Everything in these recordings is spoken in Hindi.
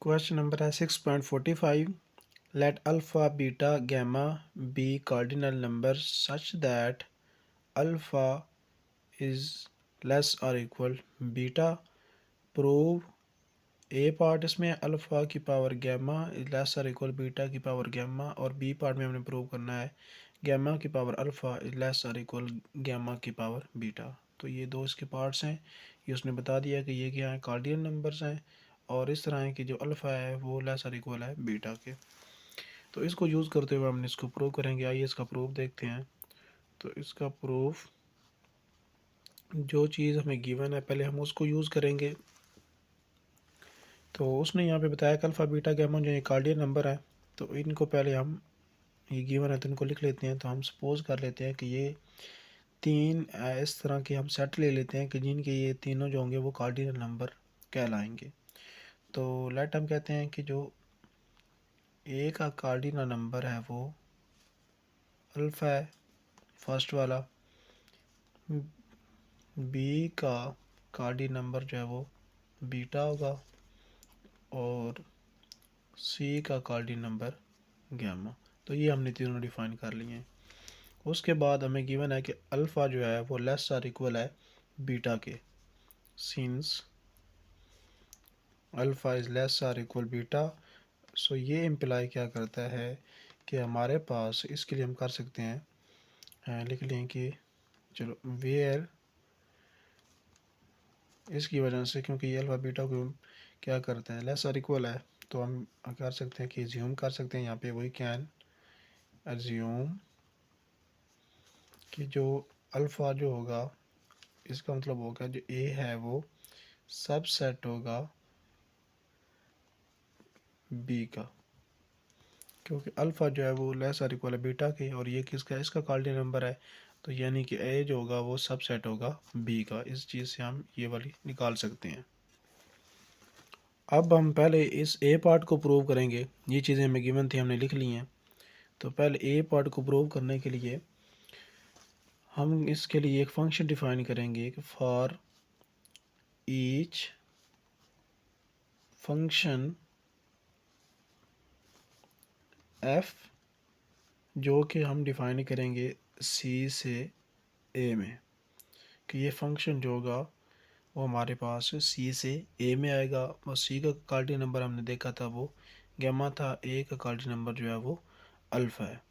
क्वेश्चन नंबर है 6.45। Let alpha beta gamma be cardinal number such that alpha is less और equal beta. Prove A part इसमें अल्फ़ा की पावर गैमा लेस और इक्वल बीटा की पावर गैमा, और बी पार्ट में हमने प्रूव करना है गैमा की पावर अल्फ़ा लेस और इक्वल गैमा की पावर बीटा। तो ये दो इसके पार्ट्स हैं। ये उसने बता दिया कि ये क्या है, कार्डियल नंबर्स हैं, और इस तरह है कि जो अल्फ़ा है वो लेस और इक्वल है बीटा के। तो इसको यूज़ करते हुए हमने इसको प्रूव करेंगे। आइए इसका प्रूफ देखते हैं। तो इसका प्रूफ, जो चीज़ हमें गिवन है पहले हम उसको यूज़ करेंगे। तो उसने यहाँ पे बताया कि अल्फ़ा बीटा गैमा जो ये कार्डियल नंबर है, तो इनको पहले हम, ये गिवन है तो इनको लिख लेते हैं। तो हम सपोज कर लेते हैं कि ये तीन इस तरह के हम सेट ले लेते हैं कि जिनके ये तीनों जो होंगे वो कार्डियल नंबर कहलाएंगे। तो लेट हम कहते हैं कि जो ए का कार्डिनल नंबर है वो अल्फ़ा है, फर्स्ट वाला। बी का कार्डिनल नंबर जो है वो बीटा होगा, और सी का कार्डिनल नंबर गैमा। तो ये हमने तीनों डिफाइन कर लिए हैं। उसके बाद हमें गिवन है कि अल्फ़ा जो है वो लेस और इक्वल है बीटा के। सिंस अल्फ़ा इज़ लेस और इक्वल बीटा, सो ये इम्प्लाई क्या करता है कि हमारे पास, इसके लिए हम कर सकते हैं, लिख लें कि चलो वेयर, इसकी वजह से क्योंकि ये अल्फ़ा बीटा को क्या करते हैं, लेस और इक्वल है, तो हम कर सकते हैं कि एज्यूम कर सकते हैं यहाँ पे, वही कैन एज्यूम कि जो अल्फ़ा जो होगा, इसका मतलब होगा जो ए है वो सबसेट होगा बी का, क्योंकि अल्फ़ा जो है वो लेस और इक्वल है बीटा के, और ये किसका, इसका कार्डिनल नंबर है। तो यानी कि ए जो होगा वो सबसेट होगा बी का। इस चीज़ से हम ये वाली निकाल सकते हैं। अब हम पहले इस ए पार्ट को प्रूव करेंगे। ये चीज़ें हमें गिवन थी, हमने लिख ली हैं। तो पहले ए पार्ट को प्रूव करने के लिए हम इसके लिए एक फंक्शन डिफाइन करेंगे कि फॉर ईच फंक्शन एफ, जो कि हम डिफाइन करेंगे सी से ए में, कि ये फंक्शन जो होगा वो हमारे पास सी से ए में आएगा। और सी का कार्डिनल नंबर हमने देखा था वो गैमा था, ए का कार्डिनल नंबर जो है वो अल्फ़ा है।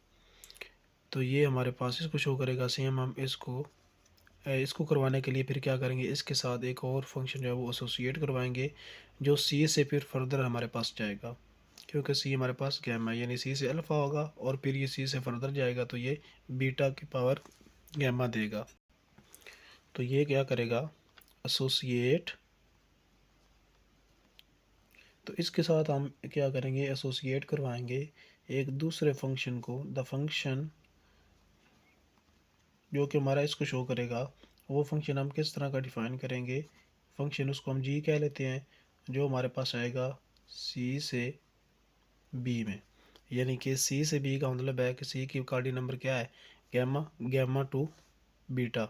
तो ये हमारे पास इसको शो करेगा सेम। हम इसको करवाने के लिए फिर क्या करेंगे, इसके साथ एक और फंक्शन जो है वो एसोसिएट करवाएंगे, जो सी से फिर फर्दर हमारे पास जाएगा, क्योंकि सी हमारे पास गैमा यानी सी से अल्फ़ा होगा, और फिर ये सी से फर्दर जाएगा तो ये बीटा की पावर गैमा देगा। तो ये क्या करेगा, एसोसिएट। तो इसके साथ हम क्या करेंगे, एसोसिएट करवाएंगे एक दूसरे फंक्शन को, द फंक्शन जो कि हमारा इसको शो करेगा। वो फंक्शन हम किस तरह का डिफ़ाइन करेंगे, फंक्शन उसको हम जी कह लेते हैं, जो हमारे पास आएगा सी से बी में। यानी कि सी से बी का मतलब है कि सी की कार्डिनल नंबर क्या है, गैमा, गैमा टू बीटा,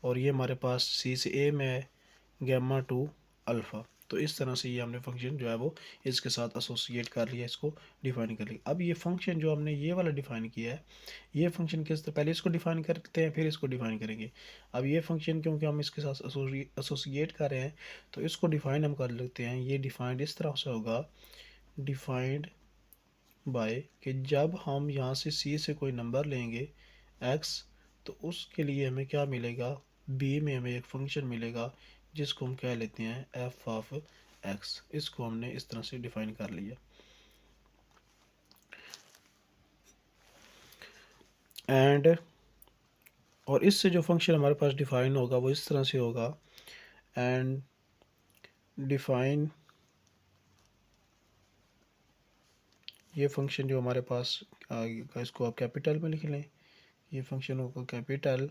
और ये हमारे पास सी से ए में है गैमा टू अल्फ़ा। तो इस तरह से ये हमने फंक्शन जो है वो इसके साथ एसोसिएट कर लिया, इसको डिफाइन कर लिया। अब ये फंक्शन जो हमने ये वाला डिफाइन किया है, ये फंक्शन किस, तो पहले इसको डिफाइन करते हैं फिर इसको डिफाइन करेंगे। अब ये फंक्शन क्योंकि हम इसके साथ एसोसिएट कर रहे हैं, तो इसको डिफाइन हम कर लेते हैं। ये डिफाइंड इस तरह से होगा, डिफाइंड बाय कि जब हम यहाँ से सी से कोई नंबर लेंगे एक्स, तो उसके लिए हमें क्या मिलेगा, बी में हमें एक फंक्शन मिलेगा जिसको हम कह लेते हैं एफ ऑफ एक्स। इसको हमने इस तरह से डिफाइन कर लिया। एंड और इससे जो फंक्शन हमारे पास डिफाइन होगा वो इस तरह से होगा, एंड डिफाइन, ये फंक्शन जो हमारे पास आएगा इसको आप कैपिटल में लिख लें। ये फंक्शन होगा कैपिटल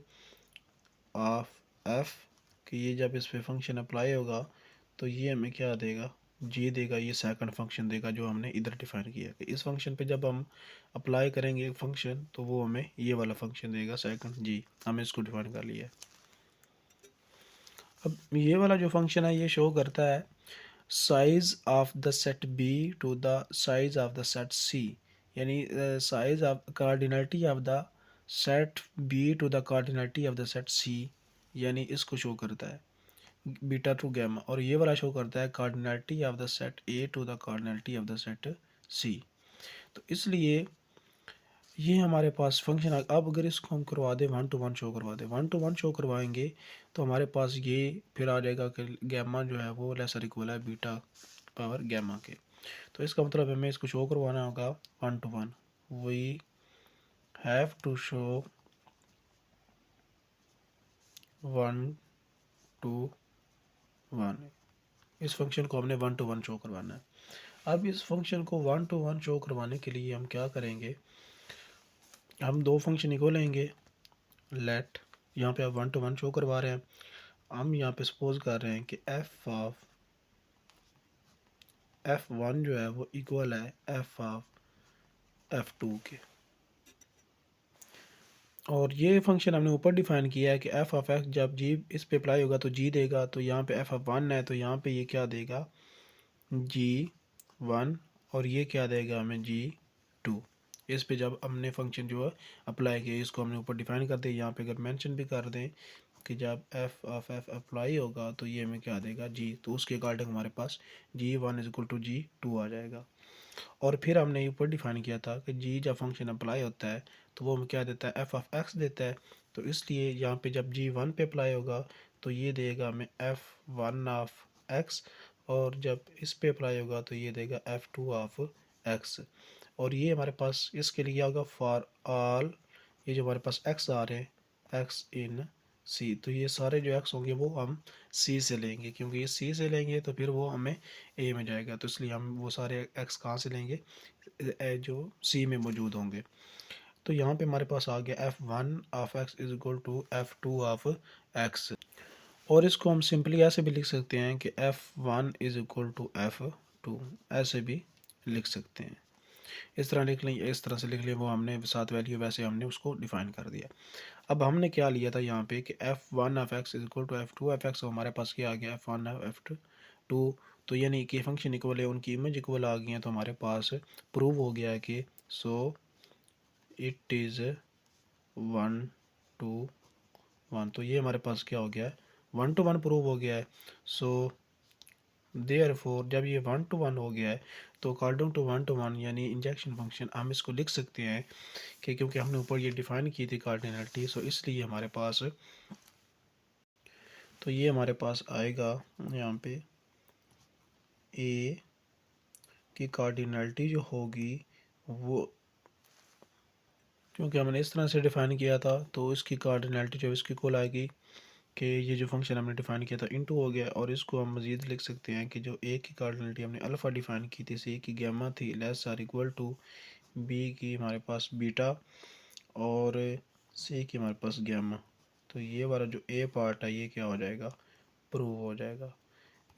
ऑफ एफ, कि ये जब इस पे फंक्शन अप्लाई होगा तो ये हमें क्या देगा, जी देगा। ये सेकंड फंक्शन देगा जो हमने इधर डिफाइन किया कि इस फंक्शन पे जब हम अप्लाई करेंगे फंक्शन तो वो हमें ये वाला फंक्शन देगा सेकंड जी। हमने इसको डिफाइन कर लिया है। अब ये वाला जो फंक्शन है ये शो करता है size of the set B to the size of the set C, यानी size of cardinality of the set B to the cardinality of the set C, यानी इसको शो करता है बीटा टू गैमा, और ये वाला शो करता है cardinality of the set A to the cardinality of the set C. तो इसलिए ये हमारे पास फंक्शन। अब अगर इसको हम करवा दें 1 to 1 शो करवा दें, 1 to 1 शो करवाएंगे तो हमारे पास ये फिर आ जाएगा कि गैमा जो है वो लेसर इक्वल है बीटा पावर गैमा के। तो इसका मतलब हमें इसको शो करवाना होगा 1 to 1, we have to show 1 to 1। इस फंक्शन को हमने 1 to 1 शो करवाना है। अब इस फंक्शन को 1 to 1 शो करवाने के लिए हम क्या करेंगे, हम दो फंक्शन को लेंगे। लेट, यहाँ पे आप 1 to 1 शो करवा रहे हैं, हम यहाँ पे सपोज कर रहे हैं कि एफ ऑफ F1 जो है वो इक्वल है एफ ऑफ F2 के। और ये फंक्शन हमने ऊपर डिफाइन किया है कि एफ ऑफ एक्स जब जी इस पे अप्लाई होगा तो जी देगा, तो यहाँ पे एफ ऑफ 1 है तो यहाँ पे ये क्या देगा G1, और ये क्या देगा हमें G2। इस पे जब हमने फंक्शन जो है अप्लाई किया, इसको हमने ऊपर डिफाइन कर दिया। यहाँ पे अगर मेंशन भी कर दें कि जब एफ ऑफ एफ अप्लाई होगा तो ये हमें क्या देगा जी, तो उसके अकॉर्डिंग हमारे पास G1 is equal to G2 आ जाएगा। और फिर हमने ऊपर डिफाइन किया था कि जी जब फंक्शन अप्लाई होता है तो वो हमें क्या देता है, एफ ऑफ एक्स देता है। तो इसलिए यहाँ पे जब G1 पे अप्लाई होगा तो ये देगा हमें F1 ऑफ एक्स, और जब इस पे अप्लाई होगा तो ये देगा F2 ऑफ एक्स। और ये हमारे पास इसके लिए होगा फॉर ऑल, ये जो हमारे पास एक्स आ रहे हैं एक्स इन सी, तो ये सारे जो एक्स होंगे वो हम सी से लेंगे, क्योंकि ये सी से लेंगे तो फिर वो हमें ए में जाएगा, तो इसलिए हम वो सारे एक्स कहाँ से लेंगे, जो सी में मौजूद होंगे। तो यहाँ पे हमारे पास आ गया F1 of x is equal to F2 of x. और इसको हम सिंपली ऐसे भी लिख सकते हैं कि F1 is equal to F2, ऐसे भी लिख सकते हैं। इस तरह लिख लें, इस तरह से लिख लें, वो हमने सात वैल्यू वैसे हमने उसको डिफाइन कर दिया। अब हमने क्या लिया था यहाँ पे कि F1 of x is equal to F2 of x, हमारे पास क्या आ गया F1 ऑफ F2। तो यानी कि फंक्शन इक्वल है, उनकी इमेज इक्वल आ गई है, तो हमारे पास प्रूव हो गया है कि सो इट इज़ 1 to 1। तो ये हमारे पास क्या हो गया है, 1 to 1 प्रूव हो गया है। सो देयरफॉर जब ये 1 to 1 हो गया है तो अकॉर्डिंग टू 1 to 1 यानी इंजेक्शन फंक्शन हम इसको लिख सकते हैं कि क्योंकि हमने ऊपर ये डिफाइन की थी कार्डिनलिटी, सो इसलिए हमारे पास, तो ये हमारे पास आएगा यहाँ पे ए की कार्डिनलिटी जो होगी वो, क्योंकि हमने इस तरह से डिफाइन किया था तो इसकी कार्डिनलिटी जो इसकी इक्वल आएगी कि ये जो फंक्शन हमने डिफाइन किया था इनटू हो गया। और इसको हम मज़ीद लिख सकते हैं कि जो ए की कार्डिनलिटी हमने अल्फ़ा डिफाइन की थी, सी की गैमा थी, less R equal to B की हमारे पास बीटा, और सी की हमारे पास गैमा। तो ये वाला जो ए पार्ट है ये क्या हो जाएगा, प्रूव हो जाएगा।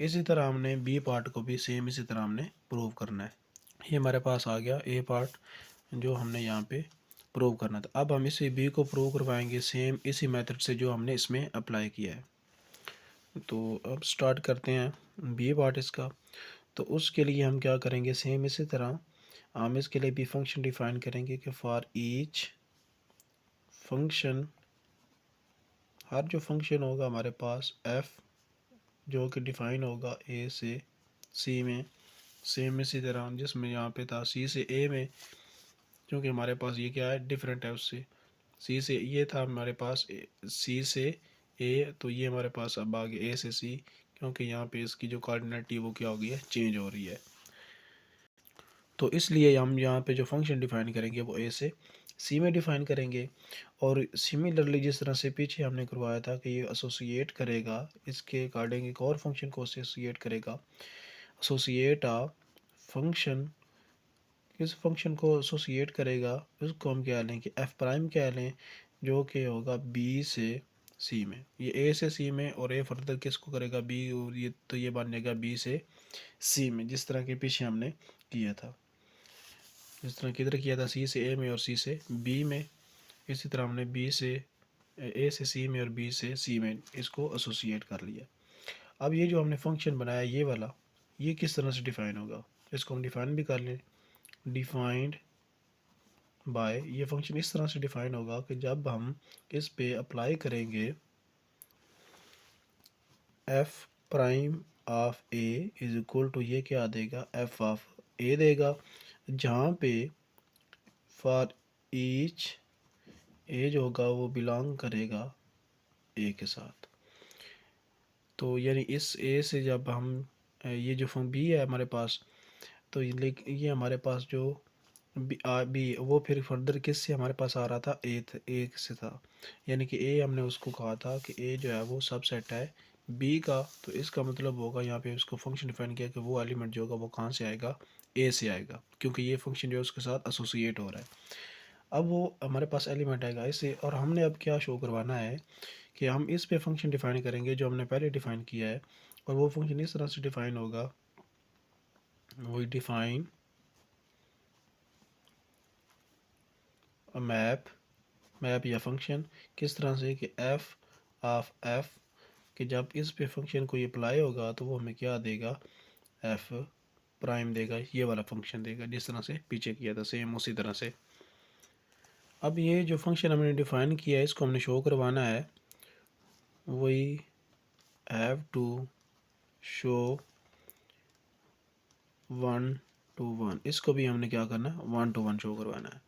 इसी तरह हमने बी पार्ट को भी सेम इसी तरह हमने प्रूव करना है। ये हमारे पास आ गया ए पार्ट जो हमने यहाँ पे प्रूव करना था। अब हम इसे बी को प्रूव करवाएंगे सेम इसी मेथड से जो हमने इसमें अप्लाई किया है। तो अब स्टार्ट करते हैं बी पार्ट इसका। तो उसके लिए हम क्या करेंगे, सेम इसी तरह हम इसके लिए भी फंक्शन डिफाइन करेंगे कि फॉर ईच फंक्शन, हर जो फंक्शन होगा हमारे पास एफ जो कि डिफाइन होगा ए से सी में, सेम इसी तरह जिसमें यहाँ पे था सी से ए में, क्योंकि हमारे पास ये क्या है डिफरेंट है उससे, सी से ये था हमारे पास सी से ए, तो ये हमारे पास अब आ गया ए से सी, क्योंकि यहाँ पे इसकी जो कोऑर्डिनेट वो क्या हो गई है, चेंज हो रही है। तो इसलिए हम यहाँ पे जो फंक्शन डिफाइन करेंगे वो ए से सी में डिफाइन करेंगे। और सिमिलरली जिस तरह से पीछे हमने करवाया था कि ये एसोसिएट करेगा, इसके अकॉर्डिंग एक और फंक्शन को एसोसिएट करेगा। एसोसिएट आ फंक्शन, किस फंक्शन को एसोसिएट करेगा उसको हम क्या लें कि एफ प्राइम क्या लें, जो कि होगा बी से सी में, ये ए से सी में, और ए फर्दर किसको करेगा बी, और ये तो ये बन जाएगा बी से सी में, जिस तरह के पीछे हमने किया था, जिस तरह किधर किया था सी से ए में और सी से बी में, इसी तरह हमने बी से ए से सी में और बी से सी में इसको एसोसिएट कर लिया। अब ये जो हमने फंक्शन बनाया ये वाला, ये किस तरह से डिफ़ाइन होगा, इसको हम डिफ़ाइन भी कर लें। डिफाइंड बाय, ये फंक्शन इस तरह से डिफ़ाइन होगा कि जब हम इस पे अप्लाई करेंगे F prime of A is equal to, ये क्या देगा, एफ ऑफ ए देगा, जहाँ पे फॉर ईच ए जो होगा वो बिलोंग करेगा ए के साथ। तो यानी इस ए से जब हम ये जो फंक्शन बी है हमारे पास, तो ये हमारे पास जो बी वो फिर फर्दर किस से हमारे पास आ रहा था, ए से था। यानी कि ए हमने उसको कहा था कि ए जो है वो सबसेट है बी का। तो इसका मतलब होगा यहाँ पे उसको फंक्शन डिफाइन किया कि वो एलिमेंट जो होगा वो कहाँ से आएगा, ए से आएगा, क्योंकि ये फंक्शन जो है उसके साथ एसोसिएट हो रहा है। अब वो हमारे पास एलिमेंट आएगा इसे, और हमने अब क्या शो करवाना है कि हम इस पे फंक्शन डिफाइन करेंगे जो हमने पहले डिफाइन किया है, और वो फंक्शन इस तरह से डिफाइन होगा, वो डिफाइन मैप या फंक्शन किस तरह से कि एफ ऑफ एफ, कि जब इस पे फंक्शन को अप्लाई होगा तो वो हमें क्या देगा, एफ प्राइम देगा, ये वाला फंक्शन देगा जिस तरह से पीछे किया था सेम उसी तरह से। अब ये जो फंक्शन हमने डिफाइन किया है इसको हमने शो करवाना है, वही हैव टू शो 1 to 1, इसको भी हमने क्या करना है, 1 to 1 शो करवाना है।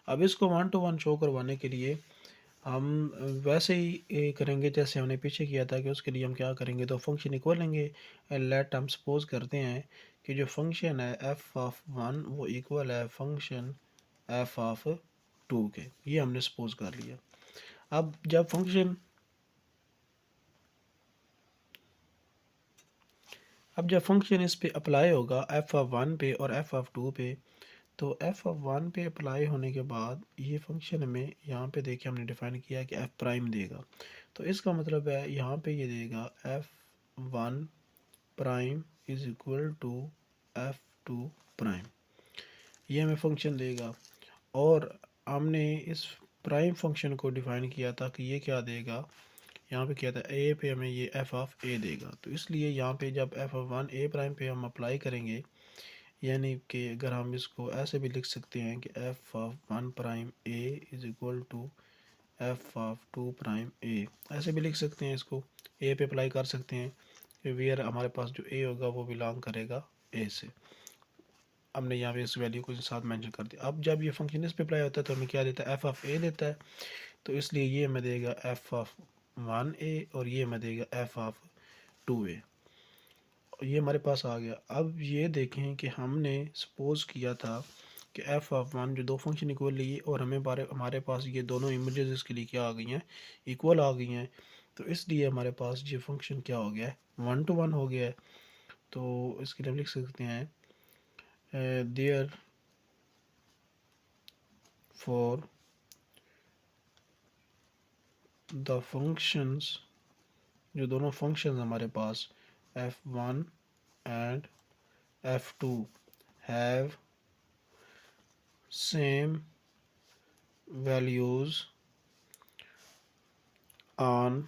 अब इसको 1 to 1 शो करवाने के लिए हम वैसे ही करेंगे जैसे हमने पीछे किया था, कि उसके लिए हम क्या करेंगे, तो फंक्शन इक्वल लेंगे। लेट हम सपोज करते हैं कि जो फंक्शन है एफ ऑफ 1 वो इक्वल है फंक्शन एफ ऑफ 2 के, ये हमने सपोज कर लिया। अब जब फंक्शन इस पे अप्लाई होगा एफ ऑफ 1 पे और एफ ऑफ 2 पे, तो एफ ऑफ 1 पे अप्लाई होने के बाद ये फंक्शन हमें यहाँ पे देखिए हमने डिफाइन किया कि एफ प्राइम देगा। तो इसका मतलब है यहाँ पे ये देगा F 1 prime is equal to F 2 prime, ये हमें फंक्शन देगा। और हमने इस प्राइम फंक्शन को डिफाइन किया था कि ये क्या देगा, यहाँ पे किया था ए पे हमें ये एफ ऑफ ए देगा। तो इसलिए यहाँ पे जब एफ ऑफ 1 ए प्राइम पे हम अप्लाई करेंगे, यानी कि अगर हम इसको ऐसे भी लिख सकते हैं कि F of 1 prime A is equal to F of 2 prime A, ऐसे भी लिख सकते हैं, इसको ए पे अप्लाई कर सकते हैं कि वेयर हमारे पास जो ए होगा वो बिलोंग करेगा ए से। हमने यहाँ पे इस वैल्यू को साथ मेंशन कर दिया। अब जब ये फंक्शन इस पे अप्लाई होता है तो हमें क्या देता है, एफ ऑफ ए देता है। तो इसलिए ये हमें देगा एफ ऑफ 1 ए और ये हमें देगा एफ ऑफ 2 ए, ये हमारे पास आ गया। अब ये देखें कि हमने सपोज किया था कि एफ ऑफ 1 जो दो फंक्शन इक्वल लिए, और हमारे पास ये दोनों इमेजेस इसके लिए क्या आ गई हैं, इक्वल आ गई हैं। तो इसलिए हमारे पास ये फंक्शन क्या हो गया है, 1 to 1 हो गया है। तो इसके लिए हम लिख सकते हैं देयर फॉर द फंक्शंस, जो दोनों फंक्शंस हमारे पास f1 and f2 have same values on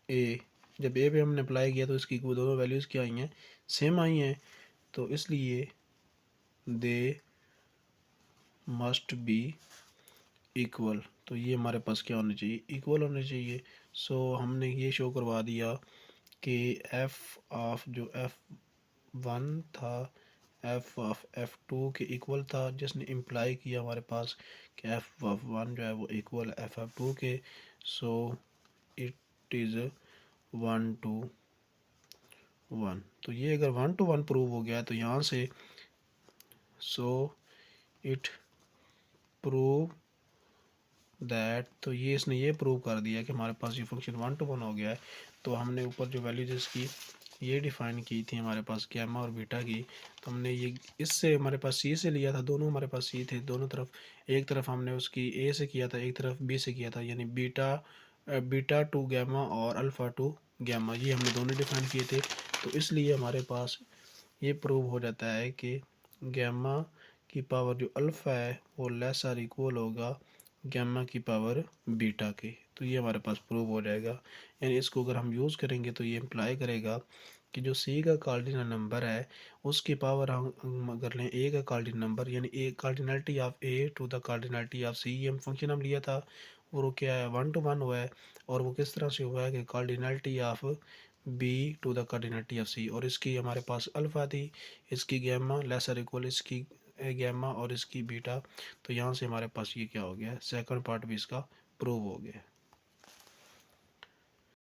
A, जब ए पे हमने अप्लाई किया तो इसकी वो दोनों वैल्यूज़ क्या आई हैं, सेम आई हैं। तो इसलिए दे मस्ट बी इक्वल, तो ये हमारे पास क्या होना चाहिए, इक्वल होने चाहिए। सो हमने ये शो करवा दिया कि एफ ऑफ जो एफ 1 था एफ ऑफ एफ 2 के इक्वल था, जिसने इम्प्लाई किया हमारे पास कि एफ ऑफ 1 जो है वो इक्वल है एफ ऑफ 2 के। So it is 1 to 1। तो ये अगर 1 to 1 प्रूव हो गया तो यहाँ से सो इट प्रूव दैट, तो ये इसने ये प्रूव कर दिया कि हमारे पास ये फंक्शन 1 to 1 हो गया है। तो हमने ऊपर जो वैल्यूज इसकी ये डिफ़ाइन की थी हमारे पास गैमा और बीटा की, तो हमने ये इससे हमारे पास सी से लिया था, दोनों हमारे पास सी थे दोनों तरफ। एक तरफ हमने उसकी ए से किया था, एक तरफ बी से किया था, यानी बीटा टू गैमा और अल्फ़ा टू गैमा, ये हमने दोनों डिफ़ाइन किए थे। तो इसलिए हमारे पास ये प्रूव हो जाता है कि गैमा की पावर जो अल्फ़ा है वो लेस और इक्वल होगा गैमा की पावर बीटा के। तो ये हमारे पास प्रूव हो जाएगा। यानी इसको अगर हम यूज़ करेंगे तो ये इम्प्लाई करेगा कि जो सी का कार्डिनल नंबर है उसकी पावर हम अगर लें ए का कार्डिनल नंबर, यानी A cardinality of A to the cardinality of C, ये हम फंक्शन हम लिया था और वो क्या है 1 to 1 हुआ है। और वो किस तरह से हुआ है कि cardinality of B to the cardinality of C, और इसकी हमारे पास अल्फ़ा थी, इसकी गैमा लेसर इक्वल इसकी गैमा और इसकी बीटा। तो यहाँ से हमारे पास ये क्या हो गया, सेकंड पार्ट भी इसका प्रूव हो गया।